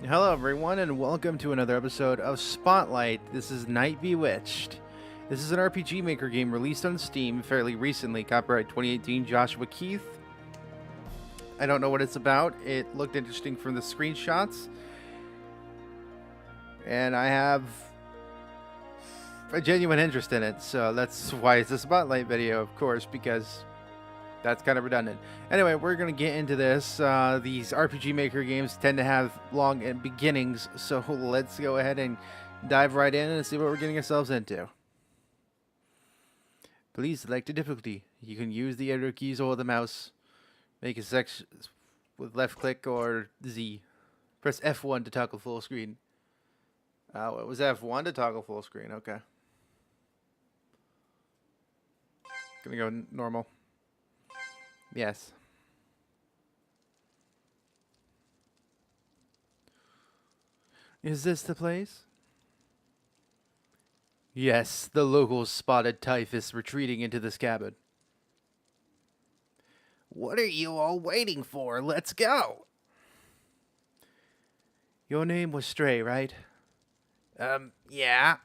Hello, everyone, and welcome to another episode of Spotlight. This is Knight Bewitched. This is an RPG Maker game released on Steam fairly recently, copyright 2018 Joshua Keith. I don't know what it's about. It looked interesting from the screenshots, and I have a genuine interest in it, so that's why it's a Spotlight video, of course, because that's kind of redundant. Anyway, we're going to get into this. These RPG Maker games tend to have long beginnings, so let's go ahead and dive right in and see what we're getting ourselves into. Please select a difficulty. You can use the arrow keys or the mouse. Make a section with left click or Z. Press F1 to toggle full screen. Oh, it was F1 to toggle full screen. Okay. Gonna go normal. Yes. Is this the place? Yes, the locals spotted Typhus retreating into this cabin. What are you all waiting for? Let's go! Your name was Stray, right? Yeah.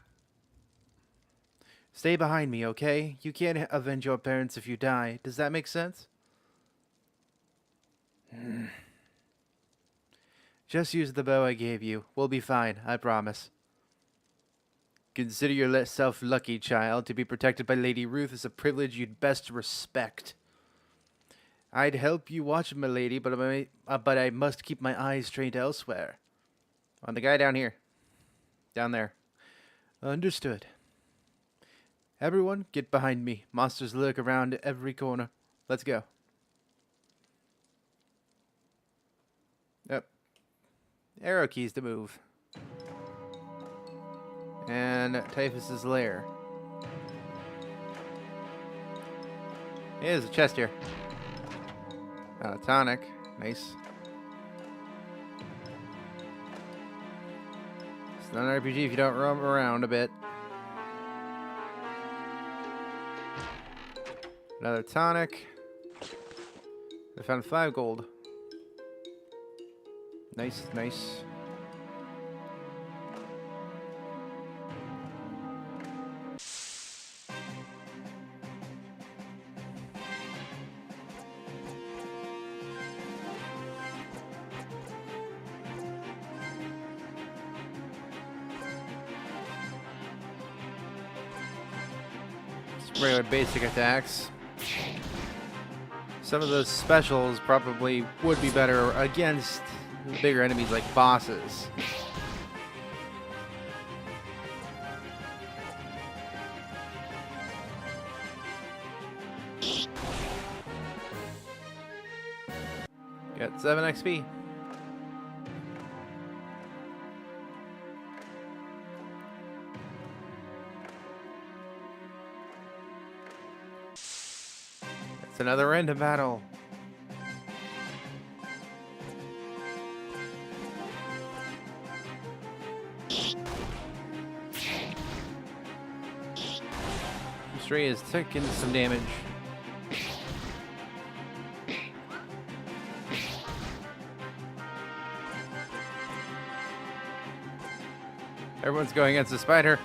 Stay behind me, okay? You can't avenge your parents if you die. Does that make sense? Just use the bow I gave you. We'll be fine, I promise. Consider yourself lucky, child. To be protected by Lady Ruth is a privilege you'd best respect. I'd help you watch, my lady, but I must keep my eyes trained elsewhere. On the guy down here. Down there. Understood. Everyone, get behind me. Monsters lurk around every corner. Let's go. Yep. Arrow keys to move. And Typhus's lair. Hey, there's a chest here. A tonic. Nice. It's not an RPG if you don't roam around a bit. Another tonic. I found 5 gold. Nice, nice. Regular basic attacks. Some of those specials probably would be better against bigger enemies like bosses. Got 7 XP. It's another random battle. Stray is taking some damage. Everyone's going against the spider.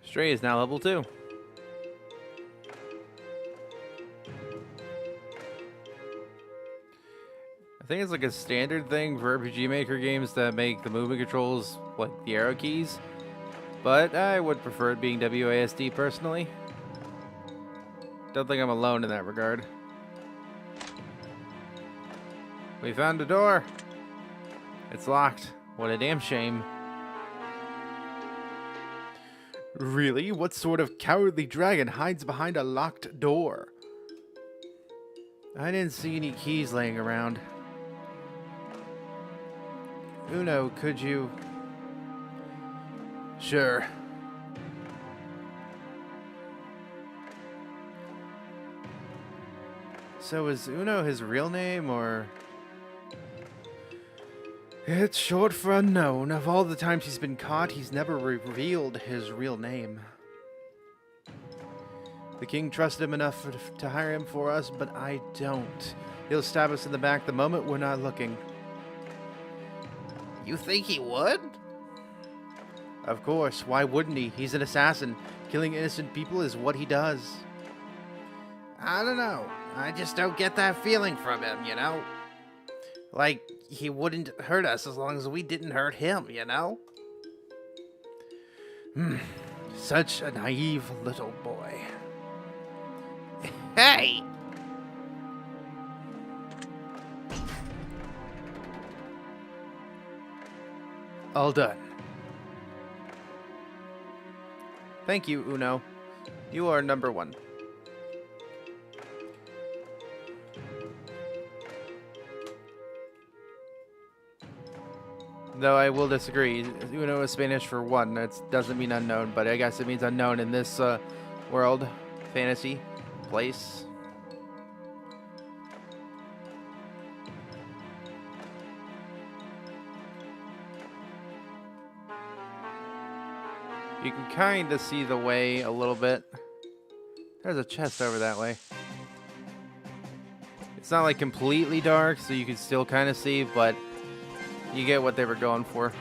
Stray is now level 2. I think it's like a standard thing for RPG Maker games that make the movement controls like the arrow keys, but I would prefer it being WASD personally. Don't think I'm alone in that regard. We found a door. It's locked. What a damn shame. Really? What sort of cowardly dragon hides behind a locked door? I didn't see any keys laying around. Uno, could you... Sure. So is Uno his real name, or... It's short for unknown. Of all the times he's been caught, he's never revealed his real name. The king trusted him enough to hire him for us, but I don't. He'll stab us in the back the moment we're not looking. You think he would? Of course, why wouldn't he? He's an assassin. Killing innocent people is what he does. I don't know. I just don't get that feeling from him, you know? Like, he wouldn't hurt us as long as we didn't hurt him, you know? Such a naive little boy. Hey! All done. Thank you, Uno. You are number one. Though I will disagree. Uno is Spanish for one. That doesn't mean unknown, but I guess it means unknown in this world, fantasy, place. You can kind of see the way a little bit. There's a chest over that way. It's not like completely dark, so you can still kind of see, but you get what they were going for.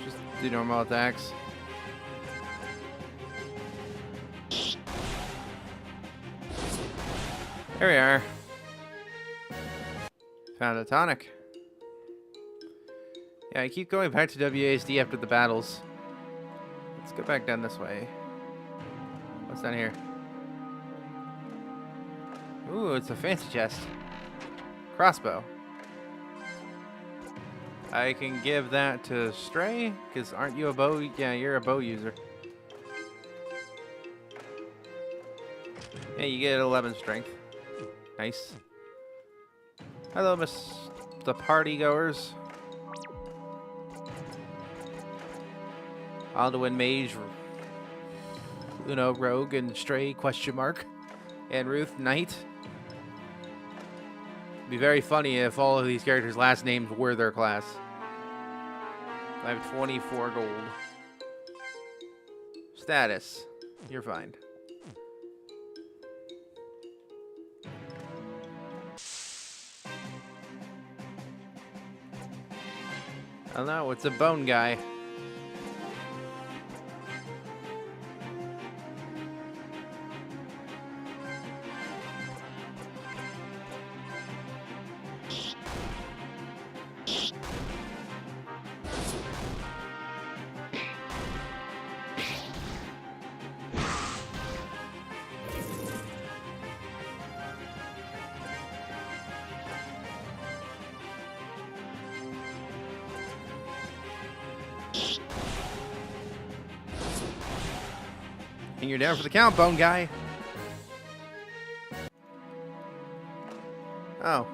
Just do normal attacks. There we are. Found a tonic. Yeah, I keep going back to WASD after the battles. Let's go back down this way. What's down here? Ooh, it's a fancy chest. Crossbow. I can give that to Stray, because aren't you a bow? Yeah, you're a bow user. Yeah, you get 11 strength. Nice. Hello, the party goers. Alduin Mage, Uno Rogue, and Stray question mark, and Ruth Knight. It'd be very funny if all of these characters' last names were their class. I have 24 gold. Status. You're fine. I don't know, it's a bone guy. And you're down for the count, bone guy. Oh.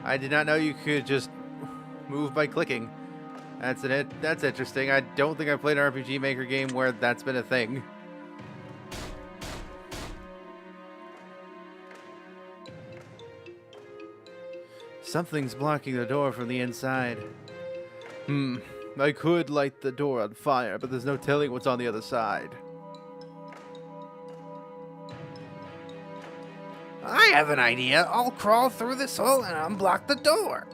I did not know you could just move by clicking. That's interesting. I don't think I've played an RPG Maker game where that's been a thing. Something's blocking the door from the inside. I could light the door on fire, but there's no telling what's on the other side. I have an idea. I'll crawl through this hole and unblock the door.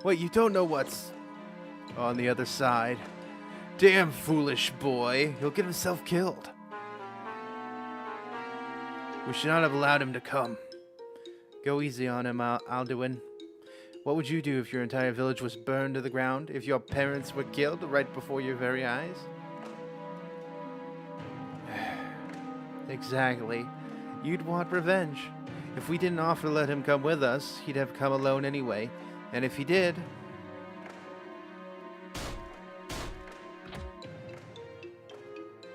Wait, you don't know what's on the other side. Damn foolish boy. He'll get himself killed. We should not have allowed him to come. Go easy on him, Alduin. What would you do if your entire village was burned to the ground? If your parents were killed right before your very eyes? Exactly. You'd want revenge. If we didn't offer to let him come with us, he'd have come alone anyway. And if he did...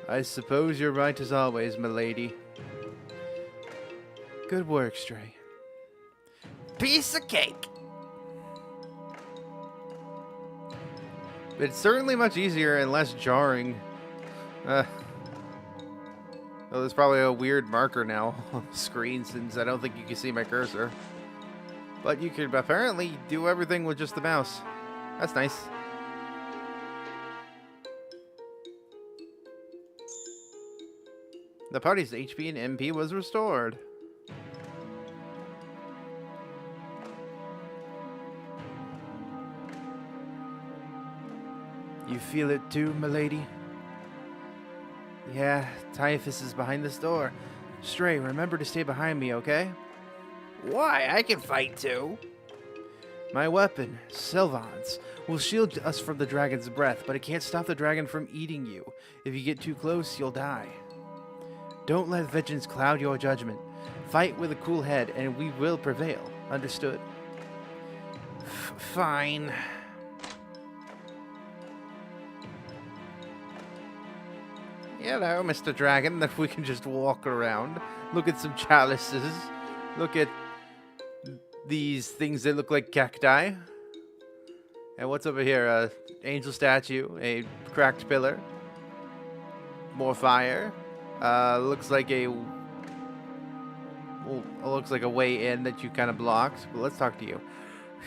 I suppose you're right as always, milady. Good work, Stray. Piece of cake. It's certainly much easier and less jarring. Oh, there's probably a weird marker now on the screen since I don't think you can see my cursor. But you can apparently do everything with just the mouse. That's nice. The party's HP and MP was restored. You feel it too, milady? Yeah, Typhus is behind this door. Stray, remember to stay behind me, okay? Why? I can fight too. My weapon, Sylvan's, will shield us from the dragon's breath, but it can't stop the dragon from eating you. If you get too close, you'll die. Don't let vengeance cloud your judgment. Fight with a cool head, and we will prevail. Understood? Fine. Hello, Mr. Dragon, that we can just walk around. Look at some chalices. Look at these things that look like cacti. And what's over here? A angel statue, a cracked pillar, more fire. Looks like a way in that you kind of blocked. But let's talk to you.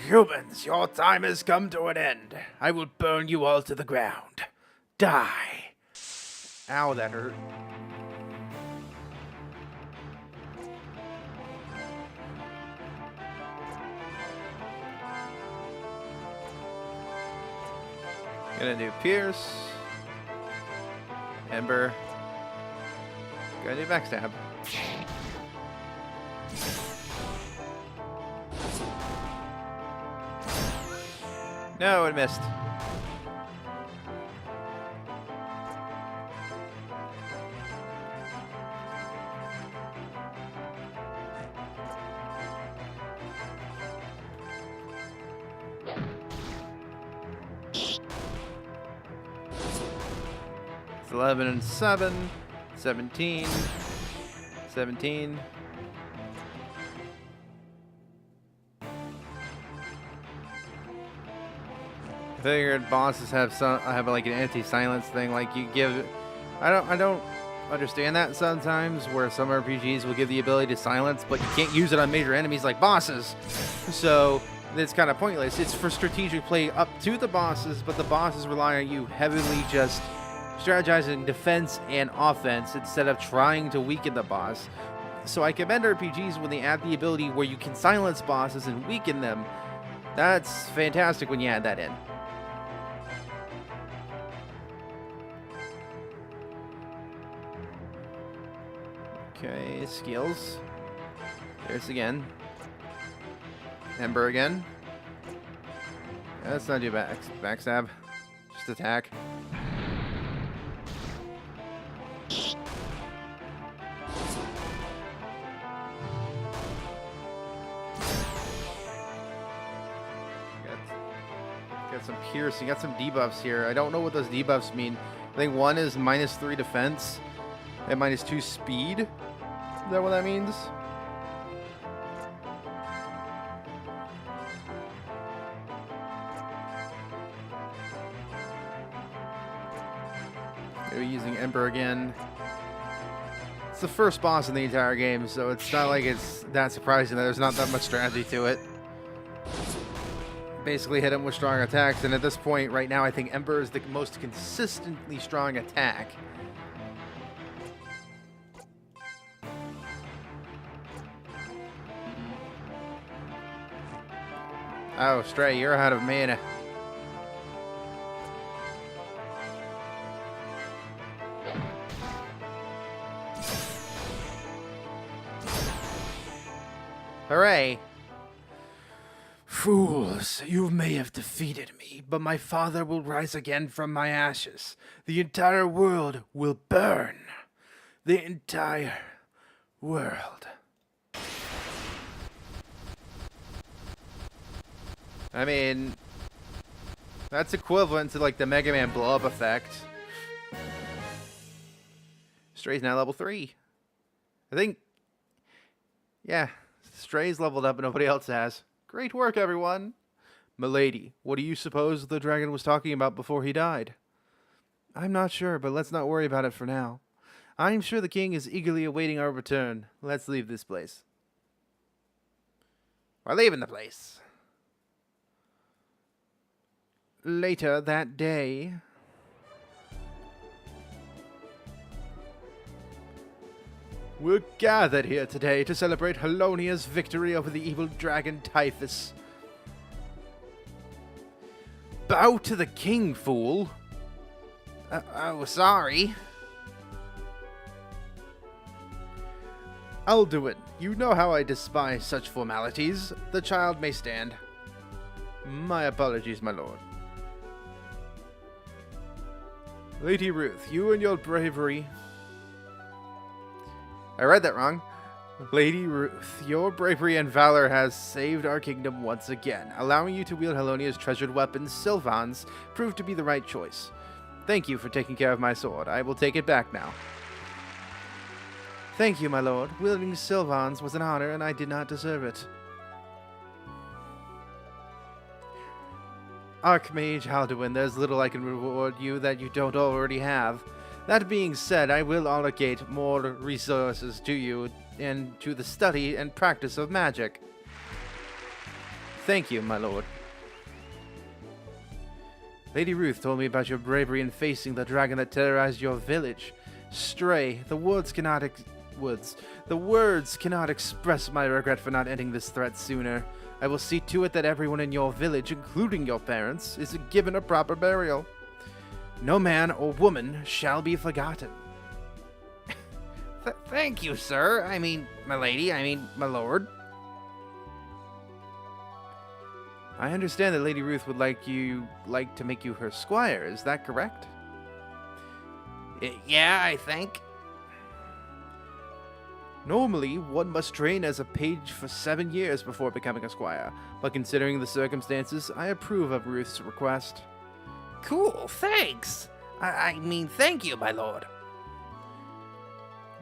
Humans, your time has come to an end. I will burn you all to the ground. Die. Ow, that hurt. Gonna do Pierce. Ember. Gonna do Backstab. No, it missed. It's 11 and 7. 17. 17. I figured bosses have like an anti-silence thing, like you give. I don't understand that sometimes, where some RPGs will give the ability to silence, but you can't use it on major enemies like bosses. So it's kind of pointless. It's for strategic play up to the bosses, but the bosses rely on you heavily just strategizing defense and offense instead of trying to weaken the boss. So I commend RPGs when they add the ability where you can silence bosses and weaken them. That's fantastic when you add that in. Okay, skills. There's again. Ember again. Yeah, let's not do backstab. Just attack. Got some piercing, got some debuffs here. I don't know what those debuffs mean. I think one is -3 defense and -2 speed. Is that what that means? Maybe using Ember again. It's the first boss in the entire game, so it's not like it's that surprising that there's not that much strategy to it. Basically hit him with strong attacks, and at this point right now I think Ember is the most consistently strong attack. Oh, Stray, you're out of mana. Hooray! Fools, you may have defeated me, but my father will rise again from my ashes. The entire world will burn. The entire world. I mean, that's equivalent to like the Mega Man blow up effect. Stray's now level 3. I think, yeah, Stray's leveled up and nobody else has. Great work, everyone. Milady, what do you suppose the dragon was talking about before he died? I'm not sure, but let's not worry about it for now. I'm sure the king is eagerly awaiting our return. Let's leave this place. We're leaving the place. Later that day, we're gathered here today to celebrate Halonia's victory over the evil dragon Typhus. Bow to the king, fool. Oh, sorry. Alduin, you know how I despise such formalities. The child may stand. My apologies, my lord. Lady Ruth, you and your bravery... I read that wrong. Lady Ruth, your bravery and valor has saved our kingdom once again. Allowing you to wield Halonia's treasured weapons, Sylvans, proved to be the right choice. Thank you for taking care of my sword. I will take it back now. Thank you, my lord. Wielding Sylvans was an honor, and I did not deserve it. Archmage Alduin, there's little I can reward you that you don't already have. That being said, I will allocate more resources to you and to the study and practice of magic. Thank you, my lord. Lady Ruth told me about your bravery in facing the dragon that terrorized your village. Stray, the words cannot express my regret for not ending this threat sooner. I will see to it that everyone in your village, including your parents, is given a proper burial. No man or woman shall be forgotten. Thank you, sir. My lady. My lord. I understand that Lady Ruth would like to make you her squire. Is that correct? Yeah, I think. Normally, one must train as a page for 7 years before becoming a squire, but considering the circumstances, I approve of Ruth's request. Cool, thanks. Thank you, my lord.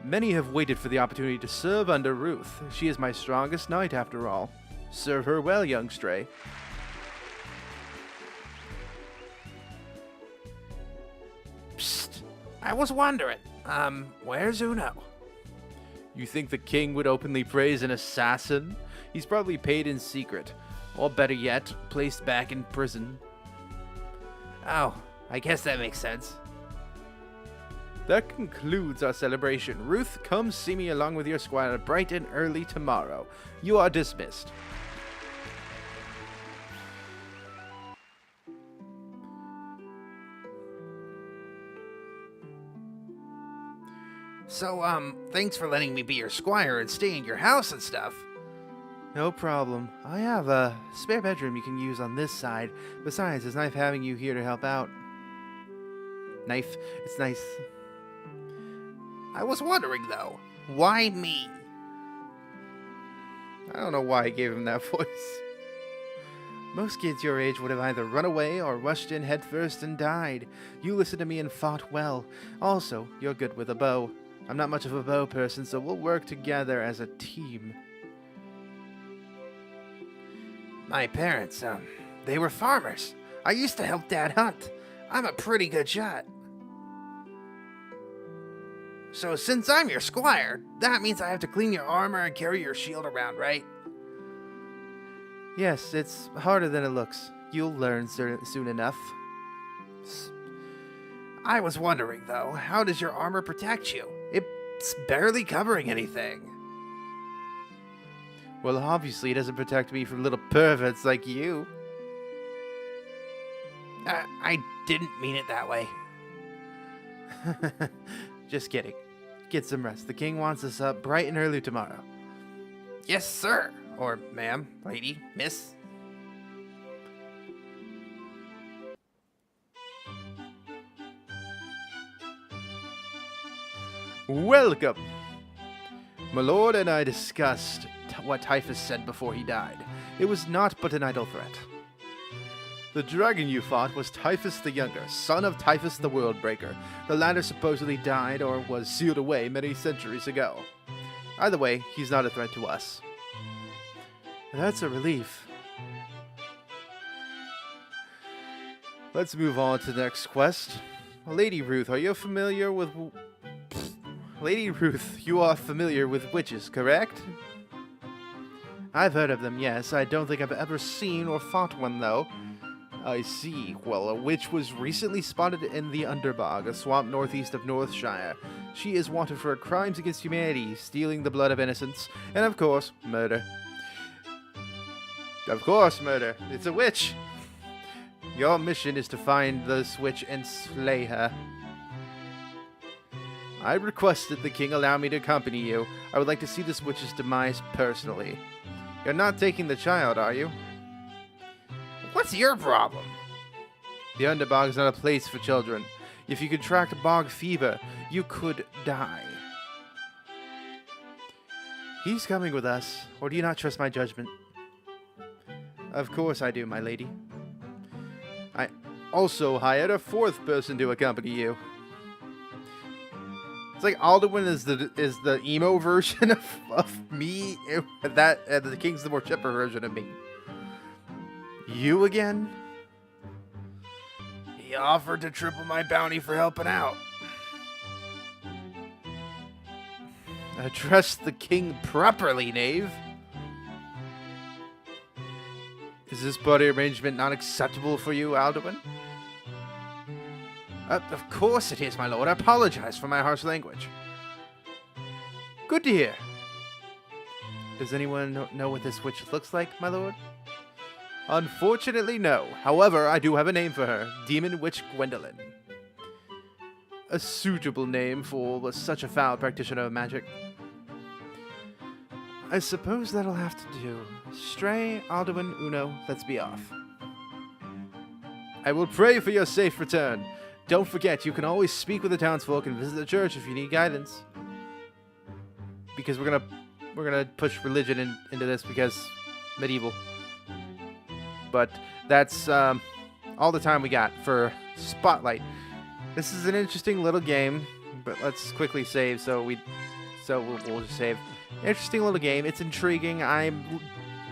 Many have waited for the opportunity to serve under Ruth. She is my strongest knight, after all. Serve her well, young stray. Psst. I was wondering, where's Uno? You think the king would openly praise an assassin? He's probably paid in secret. Or better yet, placed back in prison. Oh, I guess that makes sense. That concludes our celebration. Ruth, come see me along with your squire bright and early tomorrow. You are dismissed. So, thanks for letting me be your squire and stay in your house and stuff. No problem. I have a spare bedroom you can use on this side. Besides, it's nice having you here to help out. Knife. It's nice. I was wondering, though, why me? I don't know why I gave him that voice. Most kids your age would have either run away or rushed in headfirst and died. You listened to me and fought well. Also, you're good with a bow. I'm not much of a bow person, so we'll work together as a team. My parents, they were farmers. I used to help Dad hunt. I'm a pretty good shot. So since I'm your squire, that means I have to clean your armor and carry your shield around, right? Yes, it's harder than it looks. You'll learn soon enough. I was wondering, though, how does your armor protect you? It's barely covering anything. Well, obviously it doesn't protect me from little perverts like you. I didn't mean it that way. Just kidding. Get some rest. The king wants us up bright and early tomorrow. Yes, sir. Or ma'am, lady, miss. Welcome! My lord and I discussed what Typhus said before he died. It was not but an idle threat. The dragon you fought was Typhus the Younger, son of Typhus the Worldbreaker. The latter supposedly died or was sealed away many centuries ago. Either way, he's not a threat to us. That's a relief. Let's move on to the next quest. Lady Ruth, are you familiar with... Lady Ruth, you are familiar with witches, correct? I've heard of them, yes. I don't think I've ever seen or fought one, though. I see. Well, a witch was recently spotted in the Underbog, a swamp northeast of Northshire. She is wanted for crimes against humanity, stealing the blood of innocents, and of course, murder. Of course, murder. It's a witch. Your mission is to find this witch and slay her. I requested the king allow me to accompany you. I would like to see this witch's demise personally. You're not taking the child, are you? What's your problem? The Underbog is not a place for children. If you contract bog fever, you could die. He's coming with us, or do you not trust my judgment? Of course I do, my lady. I also hired a fourth person to accompany you. It's like Alduin is the emo version of me. The king's the more chipper version of me. You again? He offered to triple my bounty for helping out. Address the king properly, knave. Is this party arrangement not acceptable for you, Alduin? Of course it is, my lord. I apologize for my harsh language. Good to hear. Does anyone know what this witch looks like, my lord? Unfortunately, no. However, I do have a name for her. Demon Witch Gwendolyn. A suitable name for such a foul practitioner of magic. I suppose that'll have to do. Stray, Alduin, Uno, let's be off. I will pray for your safe return. Don't forget, you can always speak with the townsfolk and visit the church if you need guidance. Because we're gonna push religion into this because medieval. But that's all the time we got for Spotlight. This is an interesting little game, but let's quickly save. We'll just save. Interesting little game. It's intriguing. I'm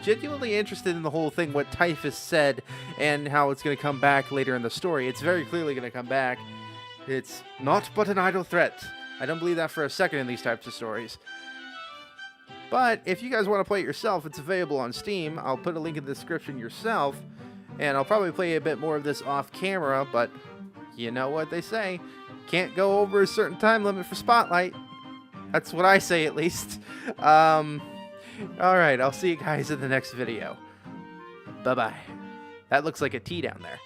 genuinely interested in the whole thing, what Typhus said, and how it's going to come back later in the story. It's very clearly going to come back. It's not but an idle threat. I don't believe that for a second in these types of stories. But if you guys want to play it yourself, it's available on Steam. I'll put a link in the description yourself, and I'll probably play a bit more of this off camera, but you know what they say. Can't go over a certain time limit for Spotlight. That's what I say, at least. Alright, I'll see you guys in the next video. Bye-bye. That looks like a T down there.